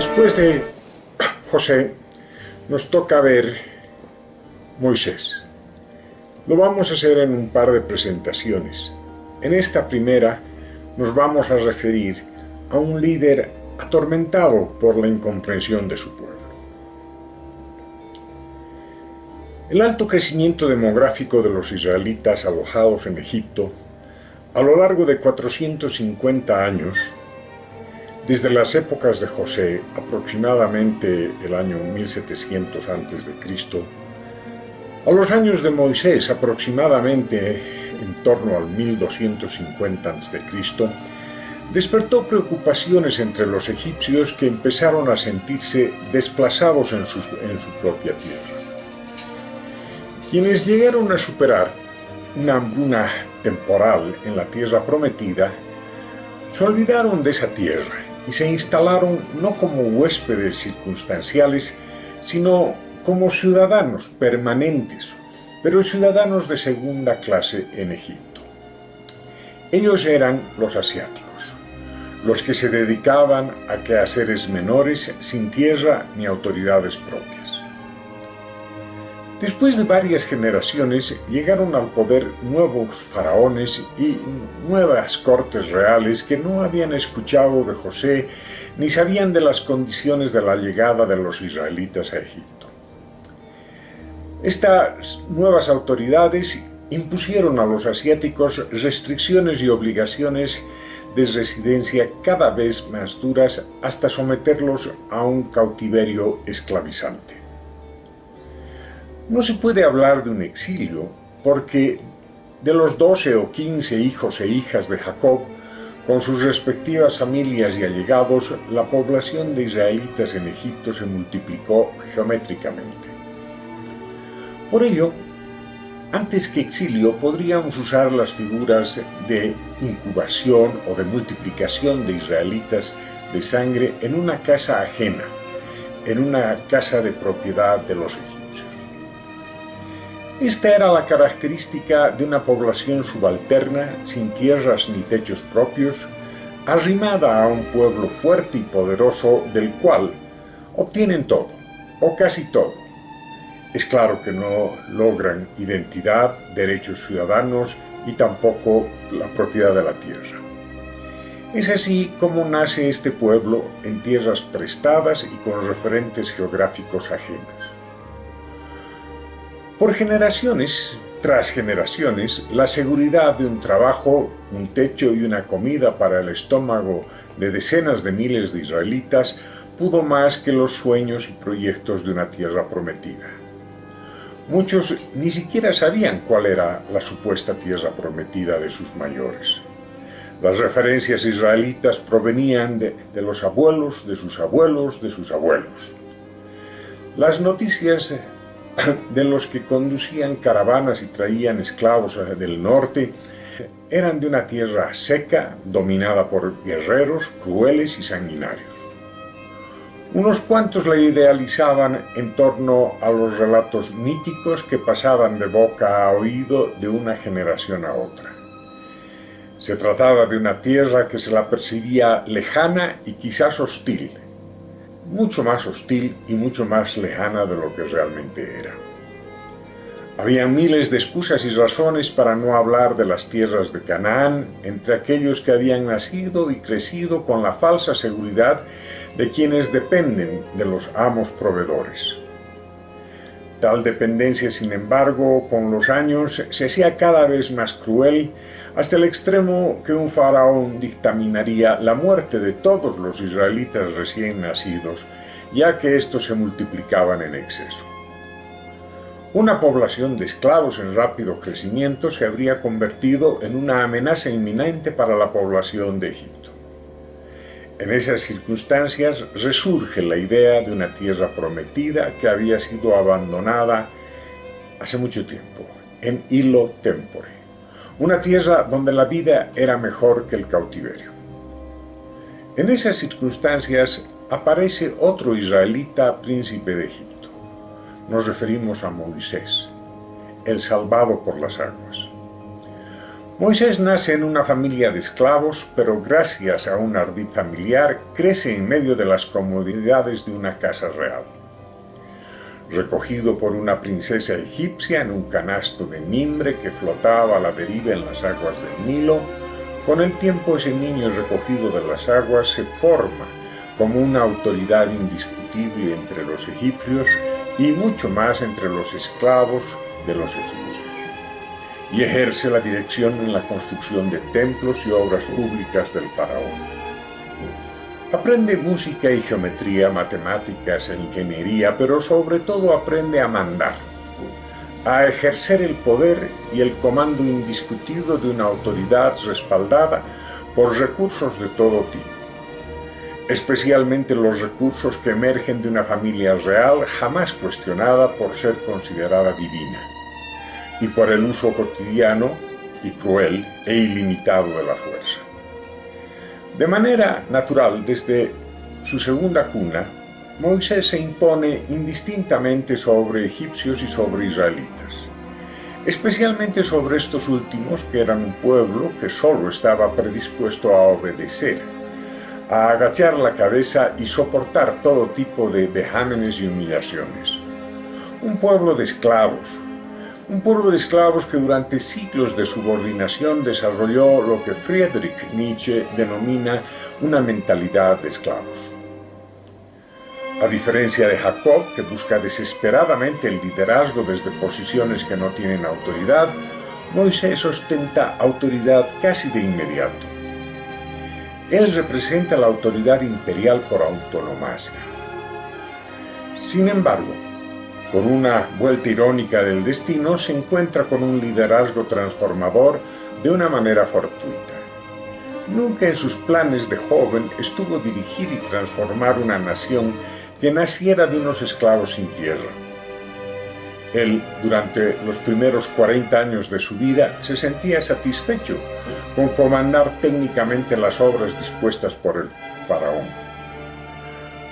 Después de José, nos toca ver Moisés. Lo vamos a hacer en un par de presentaciones. En esta primera nos vamos a referir a un líder atormentado por la incomprensión de su pueblo. El alto crecimiento demográfico de los israelitas alojados en Egipto a lo largo de 450 años, desde las épocas de José, aproximadamente el año 1700 a.C., a los años de Moisés, aproximadamente en torno al 1250 a.C., despertó preocupaciones entre los egipcios que empezaron a sentirse desplazados en su propia tierra. Quienes llegaron a superar una hambruna temporal en la tierra prometida, se olvidaron de esa tierra y se instalaron no como huéspedes circunstanciales, sino como ciudadanos permanentes, pero ciudadanos de segunda clase en Egipto. Ellos eran los asiáticos, los que se dedicaban a quehaceres menores sin tierra ni autoridades propias. Después de varias generaciones llegaron al poder nuevos faraones y nuevas cortes reales que no habían escuchado de José ni sabían de las condiciones de la llegada de los israelitas a Egipto. Estas nuevas autoridades impusieron a los asiáticos restricciones y obligaciones de residencia cada vez más duras hasta someterlos a un cautiverio esclavizante. No se puede hablar de un exilio porque de los 12 o 15 hijos e hijas de Jacob, con sus respectivas familias y allegados, la población de israelitas en Egipto se multiplicó geométricamente. Por ello, antes que exilio podríamos usar las figuras de incubación o de multiplicación de israelitas de sangre en una casa ajena, en una casa de propiedad de los egipcios. Esta era la característica de una población subalterna, sin tierras ni techos propios, arrimada a un pueblo fuerte y poderoso del cual obtienen todo, o casi todo. Es claro que no logran identidad, derechos ciudadanos y tampoco la propiedad de la tierra. Es así como nace este pueblo en tierras prestadas y con referentes geográficos ajenos. Por generaciones tras generaciones, la seguridad de un trabajo, un techo y una comida para el estómago de decenas de miles de israelitas pudo más que los sueños y proyectos de una tierra prometida. Muchos ni siquiera sabían cuál era la supuesta tierra prometida de sus mayores. Las referencias israelitas provenían de los abuelos, de sus abuelos, de sus abuelos. Las noticias de los que conducían caravanas y traían esclavos del norte eran de una tierra seca, dominada por guerreros crueles y sanguinarios. Unos cuantos la idealizaban en torno a los relatos míticos que pasaban de boca a oído de una generación a otra. Se trataba de una tierra que se la percibía lejana y quizás hostil, mucho más hostil y mucho más lejana de lo que realmente era. Había miles de excusas y razones para no hablar de las tierras de Canaán entre aquellos que habían nacido y crecido con la falsa seguridad de quienes dependen de los amos proveedores. Tal dependencia, sin embargo, con los años se hacía cada vez más cruel, hasta el extremo que un faraón dictaminaría la muerte de todos los israelitas recién nacidos, ya que estos se multiplicaban en exceso. Una población de esclavos en rápido crecimiento se habría convertido en una amenaza inminente para la población de Egipto. En esas circunstancias resurge la idea de una tierra prometida que había sido abandonada hace mucho tiempo, en illo tempore. Una tierra donde la vida era mejor que el cautiverio. En esas circunstancias aparece otro israelita príncipe de Egipto. Nos referimos a Moisés, el salvado por las aguas. Moisés nace en una familia de esclavos, pero gracias a un ardid familiar crece en medio de las comodidades de una casa real. Recogido por una princesa egipcia en un canasto de mimbre que flotaba a la deriva en las aguas del Nilo, con el tiempo ese niño recogido de las aguas se forma como una autoridad indiscutible entre los egipcios y mucho más entre los esclavos de los egipcios, y ejerce la dirección en la construcción de templos y obras públicas del faraón. Aprende música y geometría, matemáticas e ingeniería, pero sobre todo aprende a mandar, a ejercer el poder y el comando indiscutido de una autoridad respaldada por recursos de todo tipo, especialmente los recursos que emergen de una familia real jamás cuestionada por ser considerada divina, y por el uso cotidiano y cruel e ilimitado de la fuerza. De manera natural, desde su segunda cuna, Moisés se impone indistintamente sobre egipcios y sobre israelitas, especialmente sobre estos últimos, que eran un pueblo que solo estaba predispuesto a obedecer, a agachar la cabeza y soportar todo tipo de vejámenes y humillaciones. Un pueblo de esclavos que durante siglos de subordinación desarrolló lo que Friedrich Nietzsche denomina una mentalidad de esclavos. A diferencia de Jacob, que busca desesperadamente el liderazgo desde posiciones que no tienen autoridad, Moisés ostenta autoridad casi de inmediato. Él representa la autoridad imperial por antonomasia. Sin embargo, por una vuelta irónica del destino, se encuentra con un liderazgo transformador de una manera fortuita. Nunca en sus planes de joven estuvo dirigir y transformar una nación que naciera de unos esclavos sin tierra. Él, durante los primeros 40 años de su vida, se sentía satisfecho con comandar técnicamente las obras dispuestas por el faraón.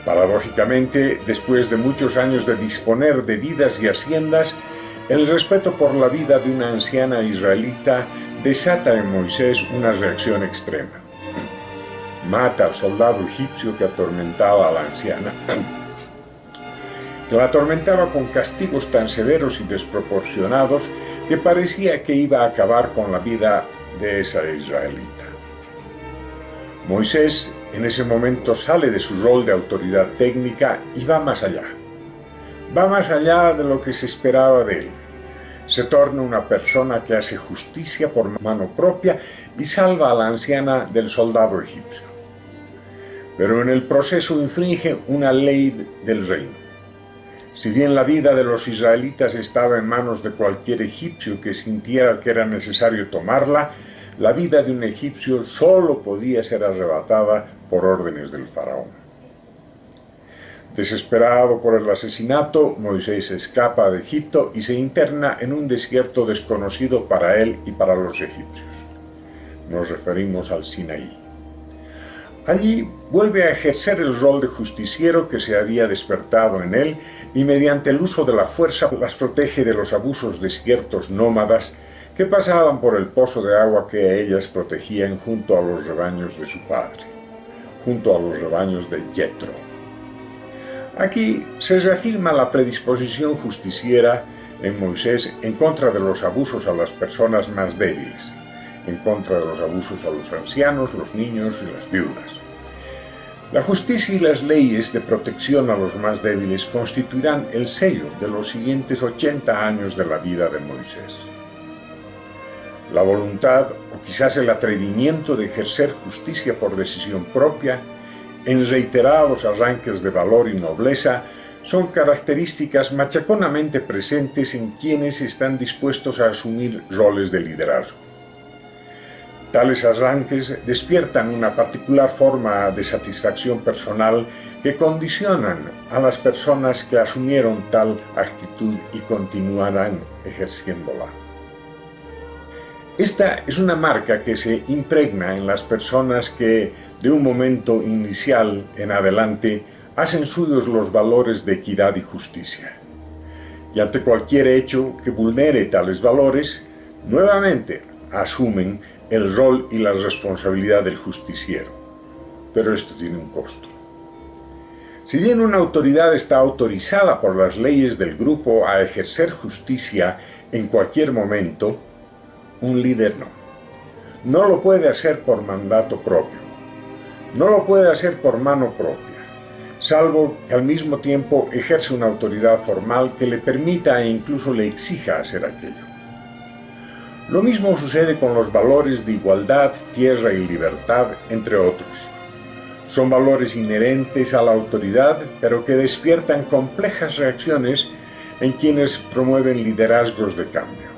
Paradójicamente, después de muchos años de disponer de vidas y haciendas, el respeto por la vida de una anciana israelita desata en Moisés una reacción extrema. Mata al soldado egipcio que atormentaba a la anciana, que la atormentaba con castigos tan severos y desproporcionados que parecía que iba a acabar con la vida de esa israelita. Moisés en ese momento sale de su rol de autoridad técnica y va más allá. Va más allá de lo que se esperaba de él. Se torna una persona que hace justicia por mano propia y salva a la anciana del soldado egipcio. Pero en el proceso infringe una ley del reino. Si bien la vida de los israelitas estaba en manos de cualquier egipcio que sintiera que era necesario tomarla, la vida de un egipcio solo podía ser arrebatada por órdenes del faraón. Desesperado por el asesinato, Moisés escapa de Egipto y se interna en un desierto desconocido para él y para los egipcios. Nos referimos al Sinaí. Allí vuelve a ejercer el rol de justiciero que se había despertado en él y mediante el uso de la fuerza las protege de los abusos de ciertos nómadas que pasaban por el pozo de agua que ellas protegían junto a los rebaños de su padre, junto a los rebaños de Jetro. Aquí se reafirma la predisposición justiciera en Moisés en contra de los abusos a las personas más débiles, en contra de los abusos a los ancianos, los niños y las viudas. La justicia y las leyes de protección a los más débiles constituirán el sello de los siguientes 80 años de la vida de Moisés. La voluntad, o quizás el atrevimiento de ejercer justicia por decisión propia, en reiterados arranques de valor y nobleza, son características machaconamente presentes en quienes están dispuestos a asumir roles de liderazgo. Tales arranques despiertan una particular forma de satisfacción personal que condicionan a las personas que asumieron tal actitud y continuarán ejerciéndola. Esta es una marca que se impregna en las personas que, de un momento inicial en adelante, hacen suyos los valores de equidad y justicia. Y ante cualquier hecho que vulnere tales valores, nuevamente asumen el rol y la responsabilidad del justiciero. Pero esto tiene un costo. Si bien una autoridad está autorizada por las leyes del grupo a ejercer justicia en cualquier momento, un líder no. No lo puede hacer por mandato propio. No lo puede hacer por mano propia, salvo que al mismo tiempo ejerce una autoridad formal que le permita e incluso le exija hacer aquello. Lo mismo sucede con los valores de igualdad, tierra y libertad, entre otros. Son valores inherentes a la autoridad, pero que despiertan complejas reacciones en quienes promueven liderazgos de cambio.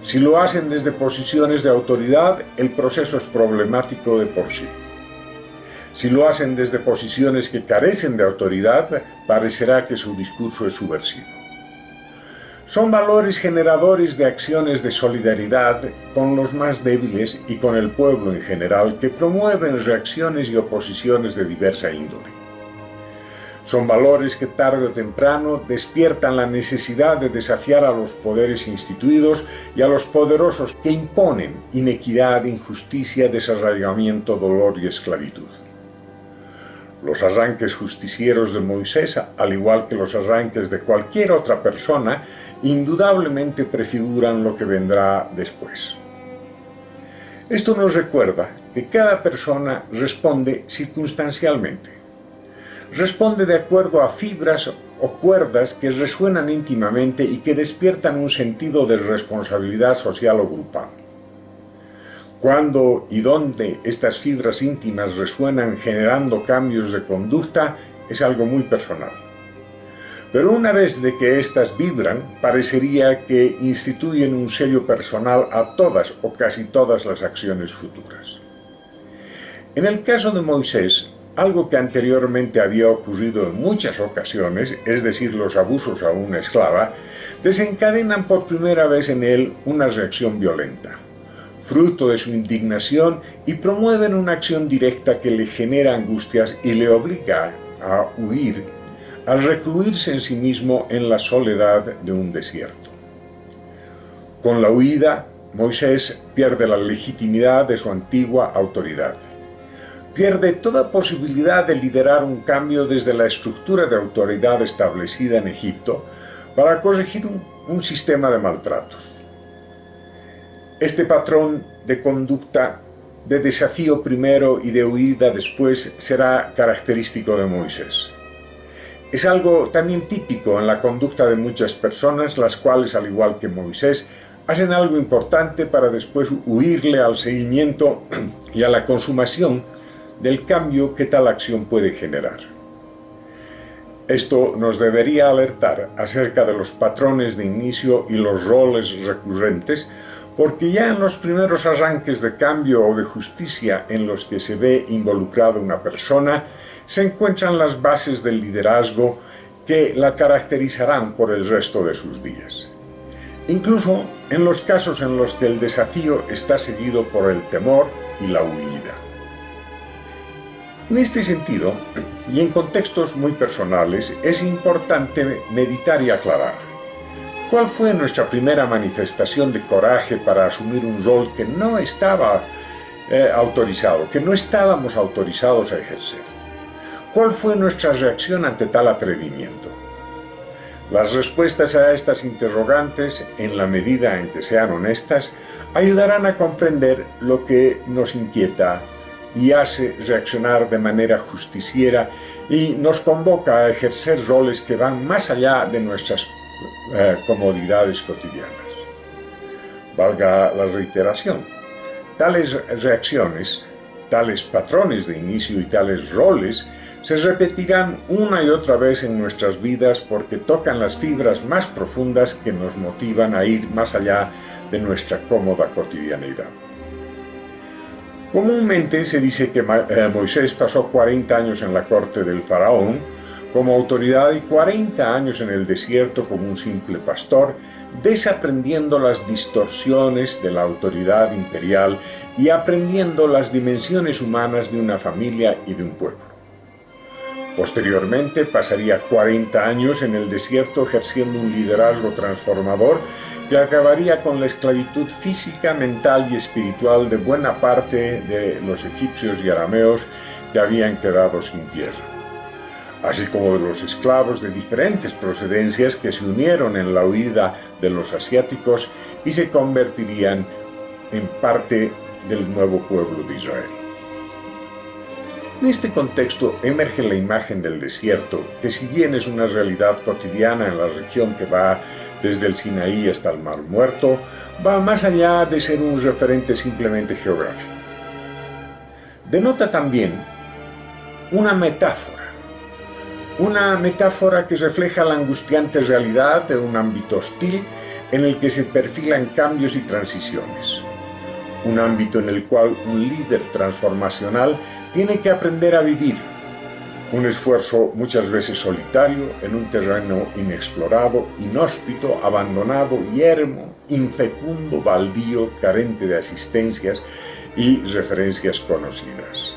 Si lo hacen desde posiciones de autoridad, el proceso es problemático de por sí. Si lo hacen desde posiciones que carecen de autoridad, parecerá que su discurso es subversivo. Son valores generadores de acciones de solidaridad con los más débiles y con el pueblo en general que promueven reacciones y oposiciones de diversa índole. Son valores que tarde o temprano despiertan la necesidad de desafiar a los poderes instituidos y a los poderosos que imponen inequidad, injusticia, desarraigamiento, dolor y esclavitud. Los arranques justicieros de Moisés, al igual que los arranques de cualquier otra persona, indudablemente prefiguran lo que vendrá después. Esto nos recuerda que cada persona responde circunstancialmente. Responde de acuerdo a fibras o cuerdas que resuenan íntimamente y que despiertan un sentido de responsabilidad social o grupal. Cuándo y dónde estas fibras íntimas resuenan generando cambios de conducta es algo muy personal. Pero una vez de que éstas vibran, parecería que instituyen un sello personal a todas o casi todas las acciones futuras. En el caso de Moisés, algo que anteriormente había ocurrido en muchas ocasiones, es decir, los abusos a una esclava, desencadenan por primera vez en él una reacción violenta, fruto de su indignación, y promueven una acción directa que le genera angustias y le obliga a huir, al recluirse en sí mismo en la soledad de un desierto. Con la huida, Moisés pierde la legitimidad de su antigua autoridad. Pierde toda posibilidad de liderar un cambio desde la estructura de autoridad establecida en Egipto para corregir un sistema de maltratos. Este patrón de conducta, de desafío primero y de huida después, será característico de Moisés. Es algo también típico en la conducta de muchas personas, las cuales, al igual que Moisés, hacen algo importante para después huirle al seguimiento y a la consumación del cambio que tal acción puede generar. Esto nos debería alertar acerca de los patrones de inicio y los roles recurrentes, porque ya en los primeros arranques de cambio o de justicia en los que se ve involucrada una persona, se encuentran las bases del liderazgo que la caracterizarán por el resto de sus días. Incluso en los casos en los que el desafío está seguido por el temor y la huida. En este sentido, y en contextos muy personales, es importante meditar y aclarar. ¿Cuál fue nuestra primera manifestación de coraje para asumir un rol que no estaba autorizado, que no estábamos autorizados a ejercer? ¿Cuál fue nuestra reacción ante tal atrevimiento? Las respuestas a estas interrogantes, en la medida en que sean honestas, ayudarán a comprender lo que nos inquieta y hace reaccionar de manera justiciera y nos convoca a ejercer roles que van más allá de nuestras comodidades cotidianas. Valga la reiteración, tales reacciones, tales patrones de inicio y tales roles se repetirán una y otra vez en nuestras vidas porque tocan las fibras más profundas que nos motivan a ir más allá de nuestra cómoda cotidianidad. Comúnmente se dice que Moisés pasó 40 años en la corte del faraón como autoridad y 40 años en el desierto como un simple pastor, desaprendiendo las distorsiones de la autoridad imperial y aprendiendo las dimensiones humanas de una familia y de un pueblo. Posteriormente pasaría 40 años en el desierto ejerciendo un liderazgo transformador que acabaría con la esclavitud física, mental y espiritual de buena parte de los egipcios y arameos que habían quedado sin tierra, así como de los esclavos de diferentes procedencias que se unieron en la huida de los asiáticos y se convertirían en parte del nuevo pueblo de Israel. En este contexto emerge la imagen del desierto, que si bien es una realidad cotidiana en la región que va desde el Sinaí hasta el Mar Muerto, va más allá de ser un referente simplemente geográfico. Denota también una metáfora que refleja la angustiante realidad de un ámbito hostil en el que se perfilan cambios y transiciones. Un ámbito en el cual un líder transformacional tiene que aprender a vivir. Un esfuerzo muchas veces solitario en un terreno inexplorado, inhóspito, abandonado, yermo, infecundo, baldío, carente de asistencias y referencias conocidas,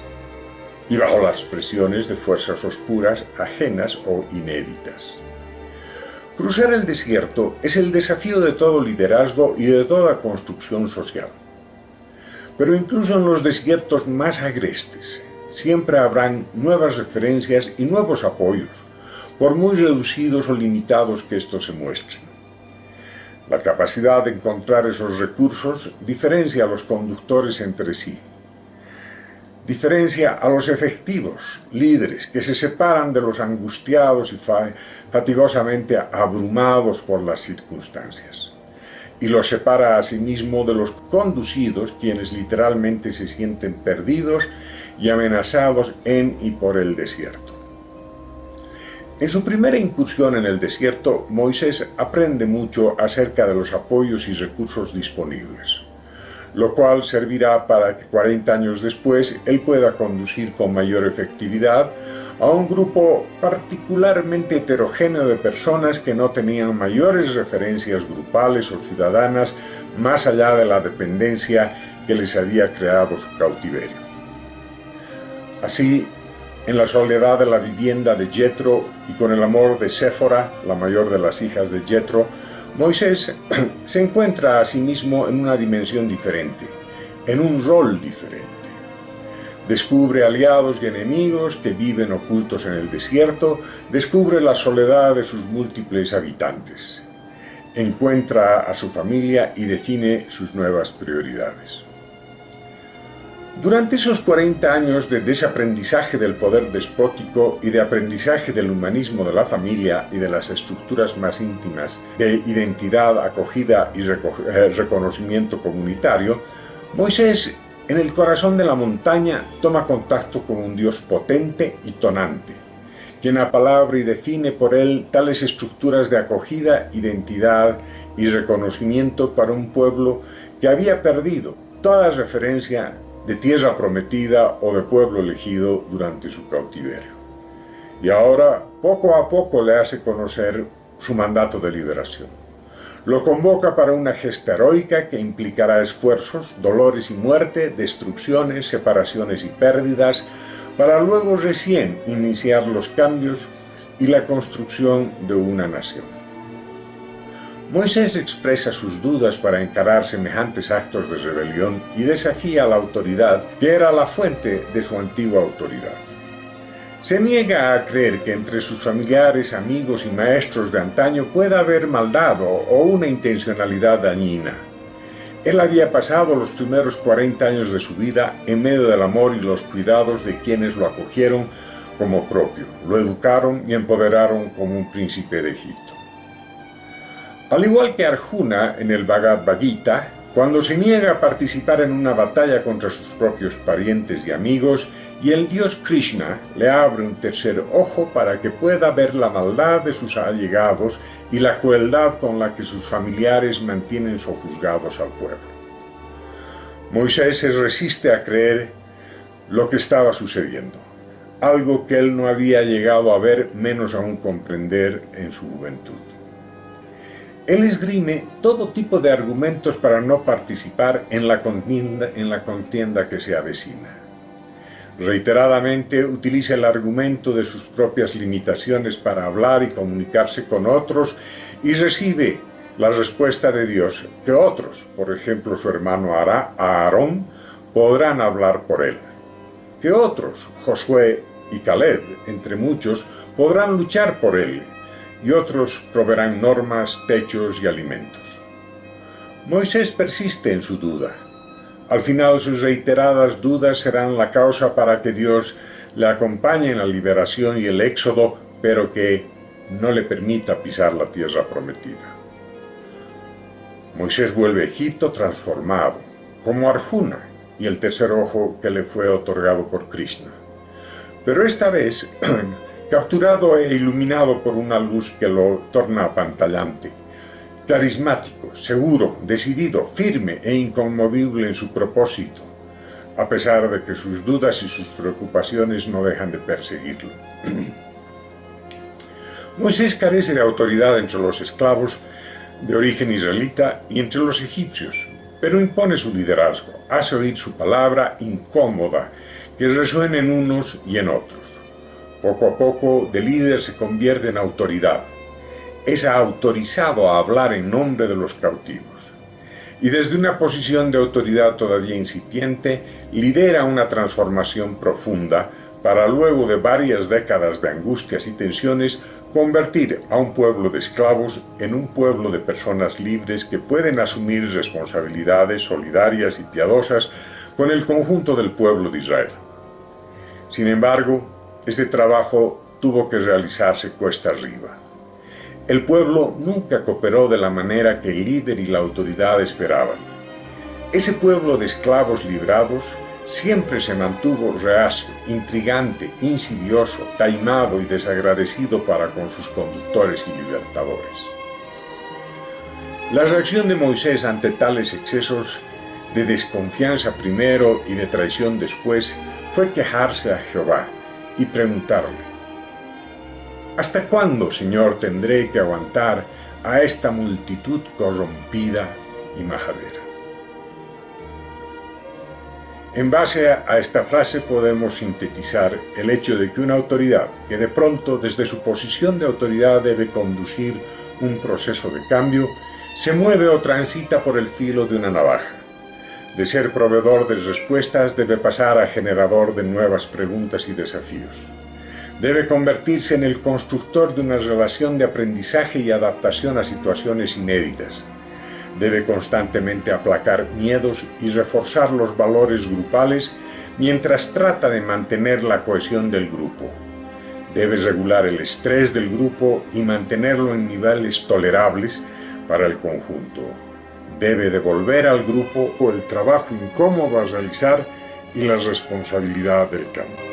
y bajo las presiones de fuerzas oscuras, ajenas o inéditas. Cruzar el desierto es el desafío de todo liderazgo y de toda construcción social. Pero incluso en los desiertos más agrestes, siempre habrán nuevas referencias y nuevos apoyos, por muy reducidos o limitados que estos se muestren. La capacidad de encontrar esos recursos diferencia a los conductores entre sí. Diferencia a los efectivos líderes que se separan de los angustiados y fatigosamente abrumados por las circunstancias. Y los separa a sí mismo de los conducidos, quienes literalmente se sienten perdidos y amenazados en y por el desierto. En su primera incursión en el desierto, Moisés aprende mucho acerca de los apoyos y recursos disponibles, lo cual servirá para que 40 años después él pueda conducir con mayor efectividad a un grupo particularmente heterogéneo de personas que no tenían mayores referencias grupales o ciudadanas más allá de la dependencia que les había creado su cautiverio. Así, en la soledad de la vivienda de Jetro y con el amor de Séfora, la mayor de las hijas de Jetro, Moisés se encuentra a sí mismo en una dimensión diferente, en un rol diferente. Descubre aliados y enemigos que viven ocultos en el desierto, descubre la soledad de sus múltiples habitantes. Encuentra a su familia y define sus nuevas prioridades. Durante esos 40 años de desaprendizaje del poder despótico y de aprendizaje del humanismo de la familia y de las estructuras más íntimas de identidad, acogida y reconocimiento comunitario, Moisés, en el corazón de la montaña, toma contacto con un Dios potente y tonante, quien apalabra y define por él tales estructuras de acogida, identidad y reconocimiento para un pueblo que había perdido toda referencia de tierra prometida o de pueblo elegido durante su cautiverio. Y ahora, poco a poco, le hace conocer su mandato de liberación. Lo convoca para una gesta heroica que implicará esfuerzos, dolores y muerte, destrucciones, separaciones y pérdidas, para luego recién iniciar los cambios y la construcción de una nación. Moisés expresa sus dudas para encarar semejantes actos de rebelión y desafía a la autoridad que era la fuente de su antigua autoridad. Se niega a creer que entre sus familiares, amigos y maestros de antaño pueda haber maldad o una intencionalidad dañina. Él había pasado los primeros 40 años de su vida en medio del amor y los cuidados de quienes lo acogieron como propio, lo educaron y empoderaron como un príncipe de Egipto. Al igual que Arjuna en el Bhagavad Gita, cuando se niega a participar en una batalla contra sus propios parientes y amigos, y el dios Krishna le abre un tercer ojo para que pueda ver la maldad de sus allegados y la crueldad con la que sus familiares mantienen sojuzgados al pueblo. Moisés se resiste a creer lo que estaba sucediendo, algo que él no había llegado a ver, menos aún comprender en su juventud. Él esgrime todo tipo de argumentos para no participar en la contienda que se avecina. Reiteradamente utiliza el argumento de sus propias limitaciones para hablar y comunicarse con otros y recibe la respuesta de Dios que otros, por ejemplo su hermano Aarón, podrán hablar por él. Que otros, Josué y Caleb, entre muchos, podrán luchar por él, y otros proveerán normas, techos y alimentos. Moisés persiste en su duda. Al final sus reiteradas dudas serán la causa para que Dios le acompañe en la liberación y el éxodo, pero que no le permita pisar la tierra prometida. Moisés vuelve a Egipto transformado, como Arjuna y el tercer ojo que le fue otorgado por Krishna. Pero esta vez, capturado e iluminado por una luz que lo torna apantallante, carismático, seguro, decidido, firme e inconmovible en su propósito, a pesar de que sus dudas y sus preocupaciones no dejan de perseguirlo. Moisés carece de autoridad entre los esclavos de origen israelita y entre los egipcios, pero impone su liderazgo, hace oír su palabra incómoda, que resuena en unos y en otros. Poco a poco, de líder se convierte en autoridad. Es autorizado a hablar en nombre de los cautivos. Y desde una posición de autoridad todavía incipiente, lidera una transformación profunda para luego de varias décadas de angustias y tensiones, convertir a un pueblo de esclavos en un pueblo de personas libres que pueden asumir responsabilidades solidarias y piadosas con el conjunto del pueblo de Israel. Sin embargo, este trabajo tuvo que realizarse cuesta arriba. El pueblo nunca cooperó de la manera que el líder y la autoridad esperaban. Ese pueblo de esclavos librados siempre se mantuvo reacio, intrigante, insidioso, taimado y desagradecido para con sus conductores y libertadores. La reacción de Moisés ante tales excesos de desconfianza primero y de traición después fue quejarse a Jehová y preguntarle: ¿hasta cuándo, Señor, tendré que aguantar a esta multitud corrompida y majadera? En base a esta frase podemos sintetizar el hecho de que una autoridad que de pronto desde su posición de autoridad debe conducir un proceso de cambio, se mueve o transita por el filo de una navaja. De ser proveedor de respuestas debe pasar a generador de nuevas preguntas y desafíos. Debe convertirse en el constructor de una relación de aprendizaje y adaptación a situaciones inéditas. Debe constantemente aplacar miedos y reforzar los valores grupales mientras trata de mantener la cohesión del grupo. Debe regular el estrés del grupo y mantenerlo en niveles tolerables para el conjunto. Debe devolver al grupo el trabajo incómodo a realizar y la responsabilidad del cambio.